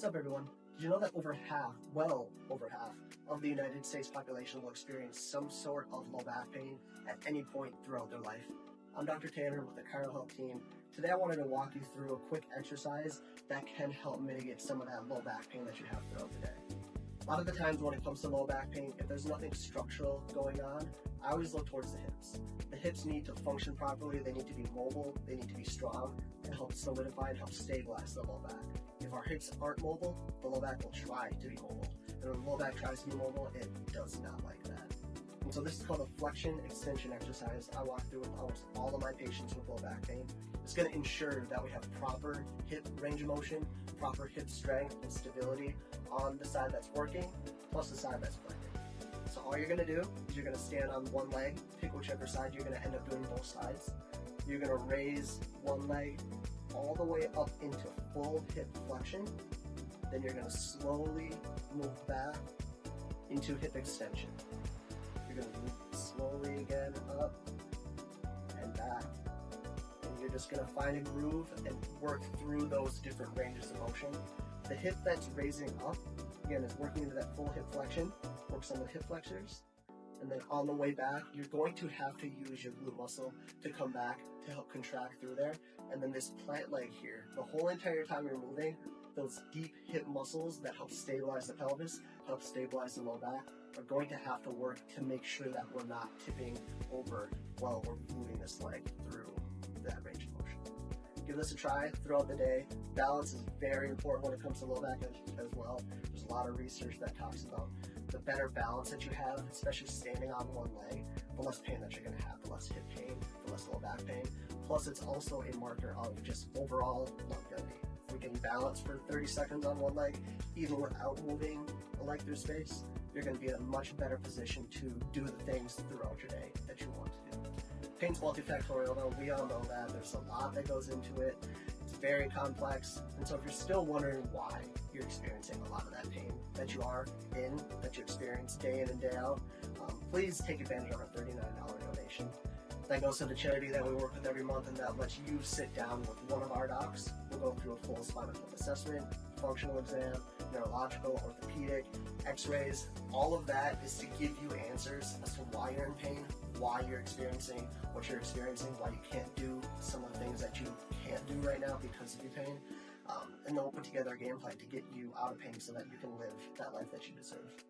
What's up, everyone? Did you know that well over half of the United States population will experience some sort of low back pain at any point throughout their life? I'm Dr. Tanner with the Chiro Health team. Today I wanted to walk you through a quick exercise that can help mitigate some of that low back pain that you have throughout the day. A lot of the times when it comes to low back pain, if there's nothing structural going on, I always look towards the hips. The hips need to function properly, they need to be mobile, they need to be strong, and help solidify and help stabilize the low back. If our hips aren't mobile, the low back will try to be mobile. And when the low back tries to be mobile, it does not like that. And so this is called a flexion extension exercise I walk through with almost all of my patients with low back pain. It's going to ensure that we have proper hip range of motion, proper hip strength and stability on the side that's working, plus the side that's blending. So all you're going to do is you're going to stand on one leg, pick whichever side you're going to end up doing both sides. You're going to raise one leg all the way up into full hip flexion. Then you're going to slowly move back into hip extension. You're going to move slowly again up and back. And you're just going to find a groove and work through those different ranges of motion. The hip that's raising up, again, is working into that full hip flexion. Works on the hip flexors. And then on the way back, you're going to have to use your glute muscle to come back to help contract through there. And then this plant leg here, the whole entire time you're moving, those deep hip muscles that help stabilize the pelvis, help stabilize the low back, are going to have to work to make sure that we're not tipping over while we're moving this leg through that range of motion. Give this a try throughout the day. Balance is very important when it comes to low back as well. There's a lot of research that talks about the better balance that you have, especially standing on one leg, the less pain that you're going to have, the less hip pain, the less low back pain. Plus, it's also a marker of just overall longevity. If we can balance for 30 seconds on one leg, even without moving a leg through space, you're going to be in a much better position to do the things throughout your day that you want to do. Pain's multifactorial, though. We all know that. There's a lot that goes into it. It's very complex. And so if you're still wondering why you're experiencing a lot of that pain that you are in, that you experience day in and day out, please take advantage of our $39 donation. That goes to the charity that we work with every month, and that lets you sit down with one of our docs. We'll go through a full spinal cord assessment, functional exam, neurological, orthopedic, x-rays. All of that is to give you answers as to why you're in pain, why you're experiencing what you're experiencing, why you can't do some of the things that you can't do right now because of your pain. And then we'll put together a game plan to get you out of pain so that you can live that life that you deserve.